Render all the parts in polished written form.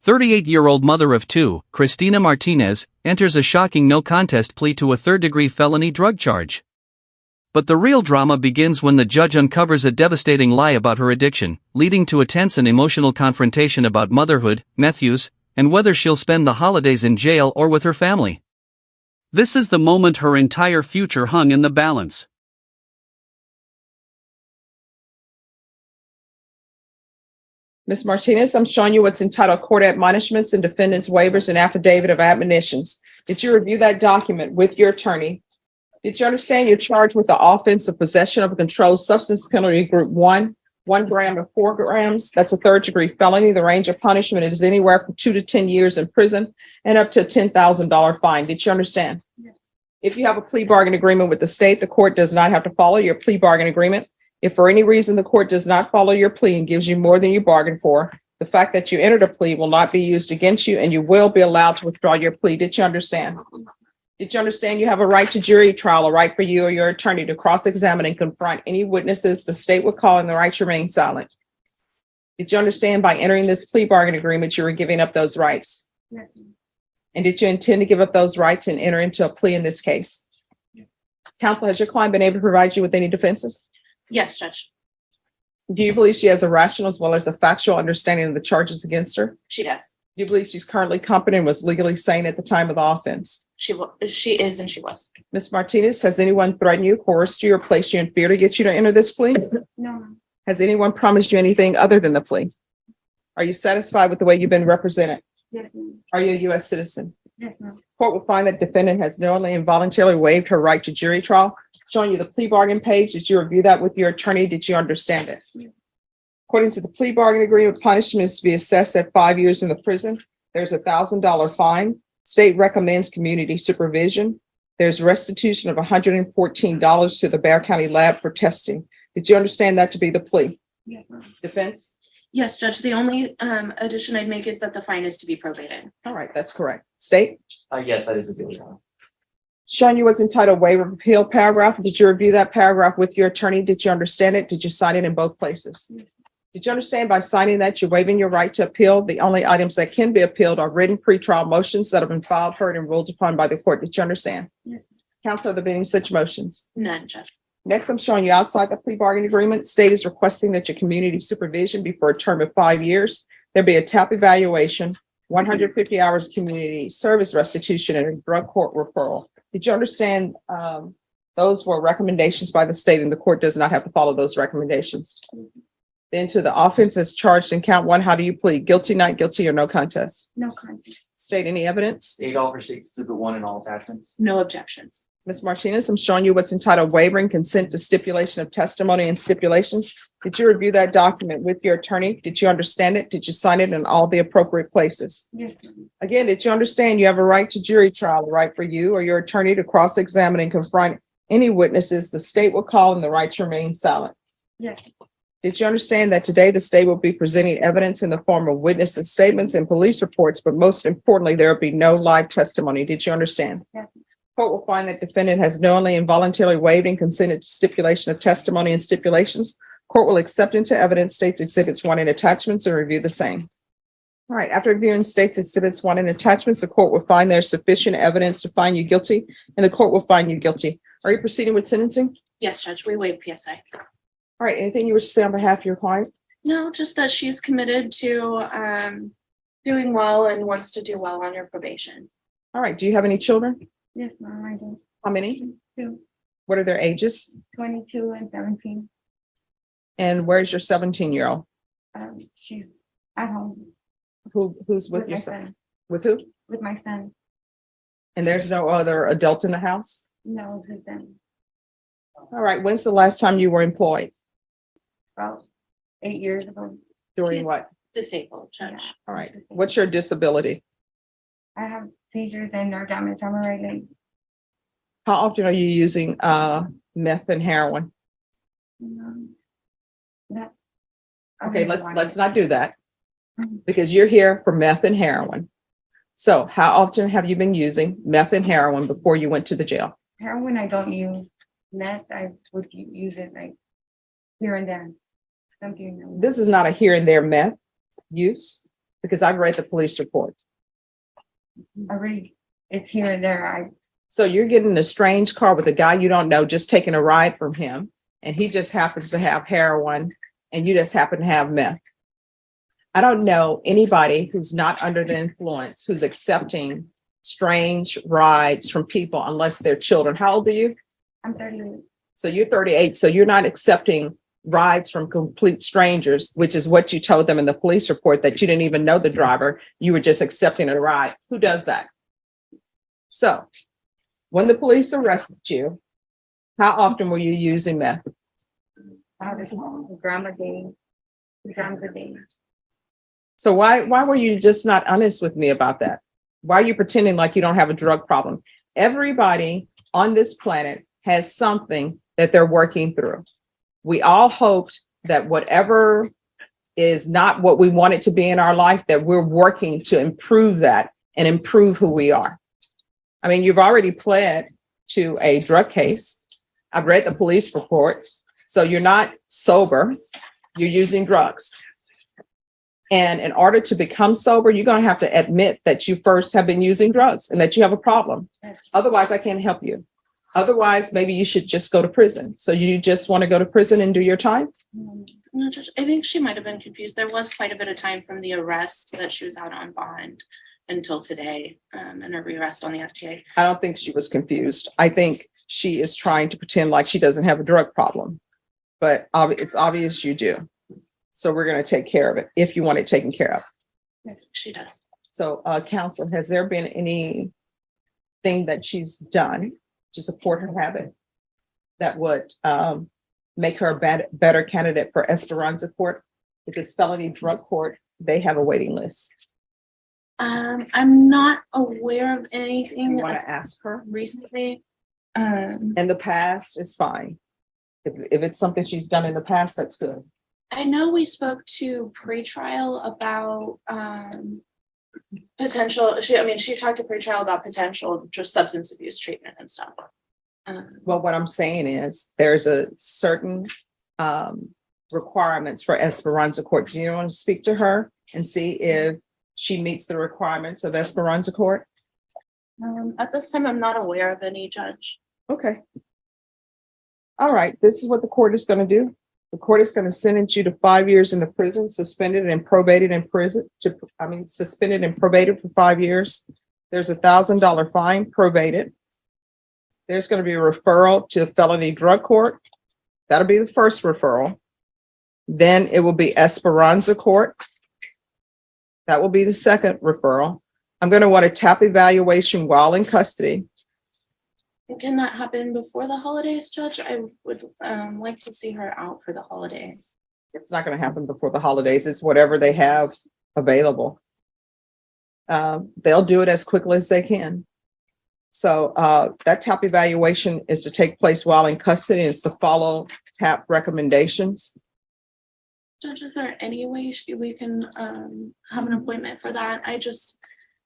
38-year-old mother of two, Cristina Martinez, enters a shocking no-contest plea to a third-degree felony drug charge. But the real drama begins when the judge uncovers a devastating lie about her addiction, leading to a tense and emotional confrontation about motherhood, meth use, and whether she'll spend the holidays in jail or with her family. This is the moment her entire future hung in the balance. Ms. Martinez, I'm showing you what's entitled Court Admonishments and Defendant's Waivers and Affidavit of Admonitions. Did you review that document with your attorney? Did you understand you're charged with the offense of possession of a controlled substance penalty group 1 gram to 4 grams? That's a third-degree felony. The range of punishment is anywhere from 2 to 10 years in prison and up to a $10,000 fine. Did you understand? Yes. If you have a plea bargain agreement with the state, the court does not have to follow your plea bargain agreement. If for any reason the court does not follow your plea and gives you more than you bargained for, the fact that you entered a plea will not be used against you and you will be allowed to withdraw your plea. Did you understand? Did you understand you have a right to jury trial, a right for you or your attorney to cross-examine and confront any witnesses the state would call and the right to remain silent? Did you understand by entering this plea bargain agreement you were giving up those rights? Yes. And did you intend to give up those rights and enter into a plea in this case? Yes. Counsel, has your client been able to provide you with any defenses? Yes, Judge. Do you believe she has a rational as well as a factual understanding of the charges against her? She does. Do you believe she's currently competent and was legally sane at the time of the offense? She is and she was. Ms. Martinez, has anyone threatened you, coerced you, or placed you in fear to get you to enter this plea? No. Has anyone promised you anything other than the plea? Are you satisfied with the way you've been represented? Yes. Are you a U.S. citizen? Yes, ma'am. Court will find that defendant has knowingly and voluntarily waived her right to jury trial. Showing you the plea bargain page. Did you review that with your attorney? Did you understand it? Yeah. According to the plea bargain agreement, punishment is to be assessed at 5 years in the prison. There's a $1,000 fine. State recommends community supervision. There's restitution of $114 to the Bexar County lab for testing. Did you understand that to be the plea? Yes, ma'am. Defense? Yes, Judge. The only addition I'd make is that the fine is to be probated. All right, that's correct. State? Yes, that is the deal. Showing you what's entitled waiver of appeal paragraph. Did you review that paragraph with your attorney? Did you understand it? Did you sign it in both places? Did you understand by signing that you're waiving your right to appeal? The only items that can be appealed are written pretrial motions that have been filed, heard, and ruled upon by the court. Did you understand? Yes. Counsel, are there been any such motions? None, Judge. Next, I'm showing you outside the plea bargain agreement. State is requesting that your community supervision be for a term of 5 years. There be a TAP evaluation, 150 hours of community service restitution, and a drug court referral. Did you understand those were recommendations by the state and the court does not have to follow those recommendations? Then to the offense as charged in count 1, how do you plead? Guilty, not guilty, or no contest? No contest. State, any evidence? State offers Exhibit 1 and all attachments. No objections. Ms. Martinez, I'm showing you what's entitled wavering consent to stipulation of testimony and stipulations. Did you review that document with your attorney? Did you understand it? Did you sign it in all the appropriate places? Yes. Again, did you understand you have a right to jury trial, the right for you or your attorney to cross-examine and confront any witnesses the state will call and the right to remain silent? Yes. Did you understand that today the state will be presenting evidence in the form of witnesses' statements and police reports, but most importantly, there will be no live testimony? Did you understand? Yes. Court will find that defendant has knowingly and voluntarily waived and consented to stipulation of testimony and stipulations. Court will accept into evidence states exhibits 1 and attachments and review the same. All right, after reviewing states exhibits 1 and attachments, the court will find there's sufficient evidence to find you guilty, and the court will find you guilty. Are you proceeding with sentencing? Yes, Judge. We waive PSI. All right, anything you wish to say on behalf of your client? No, just that she's committed to doing well and wants to do well on her probation. All right, do you have any children? Yes, ma'am, I do. How many? 2, What are their ages? 22 and 17. And where's your 17-year-old? She's at home Who's with with your my son? son. With who? With my son. And there's no other adult in the house? No, with them. All right, when's the last time you were employed? About 8 years ago. Doing Yes. what? Disabled, Judge. All right, what's your disability? I have seizures and nerve damage on my right leg. How often are you using meth and heroin? That. Okay, let's not do that because you're here for meth and heroin. So how often have you been using meth and heroin before you went to the jail? Heroin, I don't use. Meth, I would use it like here and there. This is not a here and there meth use. Because I've read the police report. I read it's here and there. So you're getting in a strange car with a guy you don't know, just taking a ride from him, and he just happens to have heroin, and you just happen to have meth. I don't know anybody who's not under the influence, who's accepting strange rides from people unless they're children. How old are you? I'm 38. So you're 38. So you're not accepting rides from complete strangers, which is what you told them in the police report, that you didn't even know the driver. You were just accepting a ride. Who does that? So when the police arrested you, how often were you using meth? I was grandma day. Grandma day. So why were you just not honest with me about that? Why are you pretending like you don't have a drug problem? Everybody on this planet has something that they're working through. We all hoped that whatever is not what we want it to be in our life, that we're working to improve that and improve who we are. I mean, you've already pled to a drug case. I've read the police report. So you're not sober, you're using drugs. And in order to become sober, you're going to have to admit that you first have been using drugs and that you have a problem. Otherwise, I can't help you. Otherwise, maybe you should just go to prison. So you just want to go to prison and do your time? No, Judge, I think she might have been confused. There was quite a bit of time from the arrest that she was out on bond until today, and her rearrest on the FTA. I don't think she was confused. I think she is trying to pretend like she doesn't have a drug problem, but it's obvious you do. So we're going to take care of it if you want it taken care of. She does. So, counsel, has there been anything that she's done to support her habit that would make her a better candidate for Esperanza Court? Because felony drug court, they have a waiting list. I'm not aware of anything You want to ask her? recently. In the past is fine. If it's something she's done in the past, that's good. I know we spoke to pretrial about potential. She talked to pretrial about potential just substance abuse treatment and stuff. Well, what I'm saying is there's a certain requirements for Esperanza Court. Do you want to speak to her and see if she meets the requirements of Esperanza Court? At this time, I'm not aware of any, Judge. Okay. All right. This is what the court is going to do. The court is going to sentence you to 5 years in the prison, suspended and probated in prison. Suspended and probated for 5 years. There's $1,000 fine, probated. There's going to be a referral to felony drug court. That'll be the first referral. Then it will be Esperanza Court. That will be the second referral. I'm going to want a TAP evaluation while in custody. Can that happen before the holidays, Judge? I would like to see her out for the holidays. It's not going to happen before the holidays. It's whatever they have available. They'll do it as quickly as they can. So that TAP evaluation is to take place while in custody. It's to follow TAP recommendations. Judge, is there any way we can have an appointment for that? I just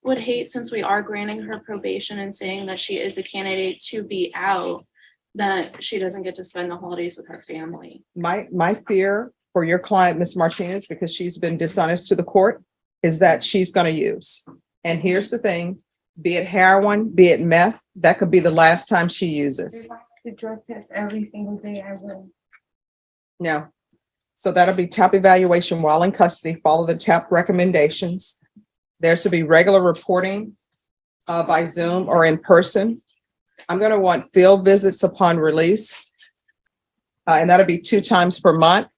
would hate, since we are granting her probation and saying that she is a candidate to be out, that she doesn't get to spend the holidays with her family. My fear for your client, Ms. Martinez, because she's been dishonest to the court, is that she's going to use. And here's the thing, be it heroin, be it meth, that could be the last time she uses. The drug test every single day I will. No. So that'll be TAP evaluation while in custody, follow the TAP recommendations. There should be regular reporting by Zoom or in person. I'm going to want field visits upon release. And that'll be 2 times per month.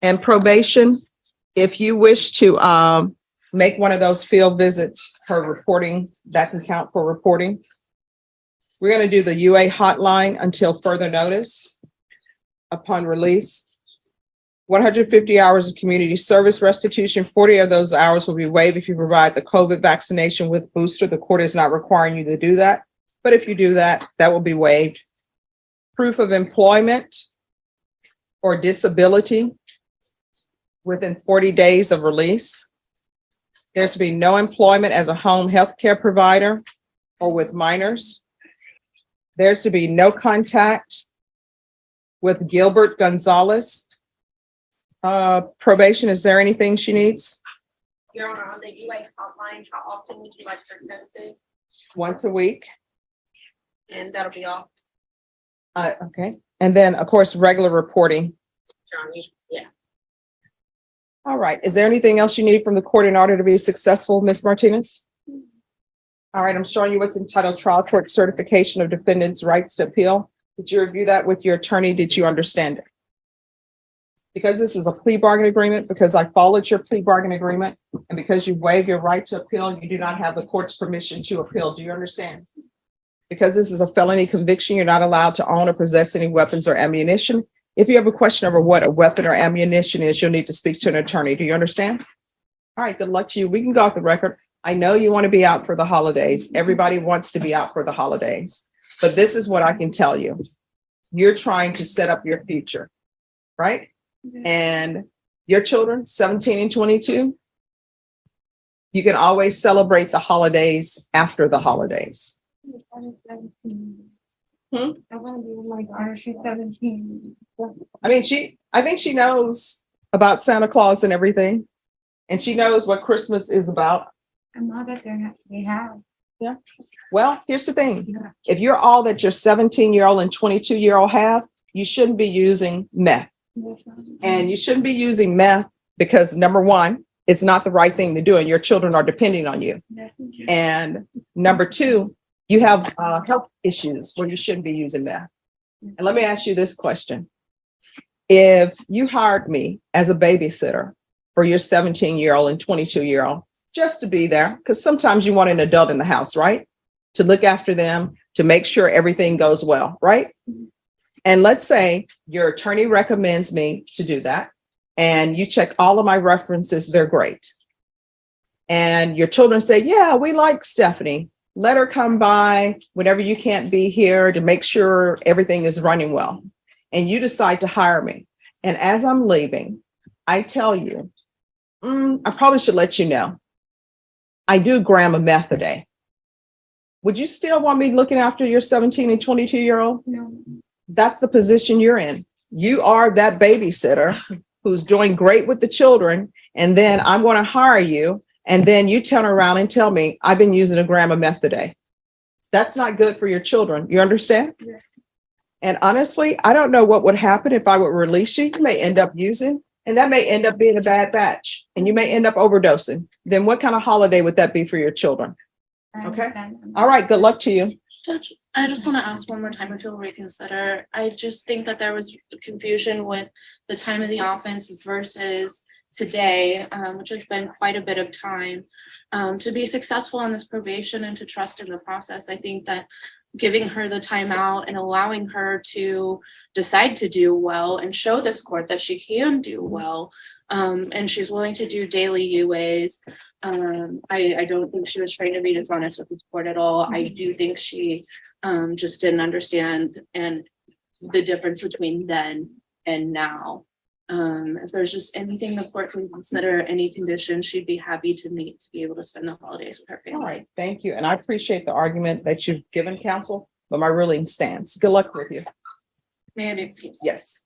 And probation, if you wish to make one of those field visits for reporting, that can count for reporting. We're going to do the UA hotline until further notice upon release. 150 hours of community service restitution, 40 of those hours will be waived if you provide the COVID vaccination with booster. The court is not requiring you to do that, but if you do that, that will be waived. Proof of employment or disability within 40 days of release. There's to be no employment as a home health care provider or with minors. There's to be no contact with Gilbert Gonzalez. Probation, is there anything she needs? Your Honor, on the UA hotline, how often would you like her tested? Once a week. And that'll be all. Okay. And then, of course, regular reporting. Your Honor. Yeah. All right. Is there anything else you need from the court in order to be successful, Ms. Martinez? All right. I'm showing you what's entitled Trial Court Certification of Defendant's Rights to Appeal. Did you review that with your attorney? Did you understand it? Because this is a plea bargain agreement, because I followed your plea bargain agreement, and because you waive your right to appeal, you do not have the court's permission to appeal. Do you understand? Because this is a felony conviction, you're not allowed to own or possess any weapons or ammunition. If you have a question over what a weapon or ammunition is, you'll need to speak to an attorney. Do you understand? All right, good luck to you. We can go off the record. I know you want to be out for the holidays. Everybody wants to be out for the holidays. But this is what I can tell you. You're trying to set up your future, right? And your children, 17 and 22, you can always celebrate the holidays after the holidays. I want to be with my daughter. She's 17. I mean, I think she knows about Santa Claus and everything. And she knows what Christmas is about. I'm not that they have. Yeah. Well, here's the thing. If you're all that your 17-year-old and 22-year-old have, you shouldn't be using meth. And you shouldn't be using meth because, number one, it's not the right thing to do, and your children are depending on you. And number two, you have health issues where you shouldn't be using meth. And let me ask you this question. If you hired me as a babysitter for your 17-year-old and 22-year-old, just to be there, because sometimes you want an adult in the house, right? To look after them, to make sure everything goes well, right? And let's say your attorney recommends me to do that, and you check all of my references, they're great. And your children say, yeah, we like Stephanie. Let her come by whenever you can't be here to make sure everything is running well. And you decide to hire me. And as I'm leaving, I tell you, I probably should let you know, I do a gram of meth a day. Would you still want me looking after your 17 and 22-year-old? No. That's the position you're in. You are that babysitter who's doing great with the children. And then I'm going to hire you. And then you turn around and tell me I've been using a gram of meth a day. That's not good for your children. You understand? Yes. And honestly, I don't know what would happen if I would release you. You may end up using, and that may end up being a bad batch, and you may end up overdosing. Then what kind of holiday would that be for your children? Okay. All right. Good luck to you. Judge, I just want to ask one more time if you'll reconsider. I just think that there was confusion with the time of the offense versus today, which has been quite a bit of time. To be successful on this probation and to trust in the process, I think that giving her the time out and allowing her to decide to do well and show this court that she can do well, and she's willing to do daily UAs. I don't think she was trying to be dishonest with this court at all. I do think she just didn't understand and the difference between then and now. If there's just anything the court can consider, any conditions, she'd be happy to meet to be able to spend the holidays with her family. All right. Thank you. And I appreciate the argument that you've given, counsel, but my ruling stands. Good luck with you. May I be excused? Yes.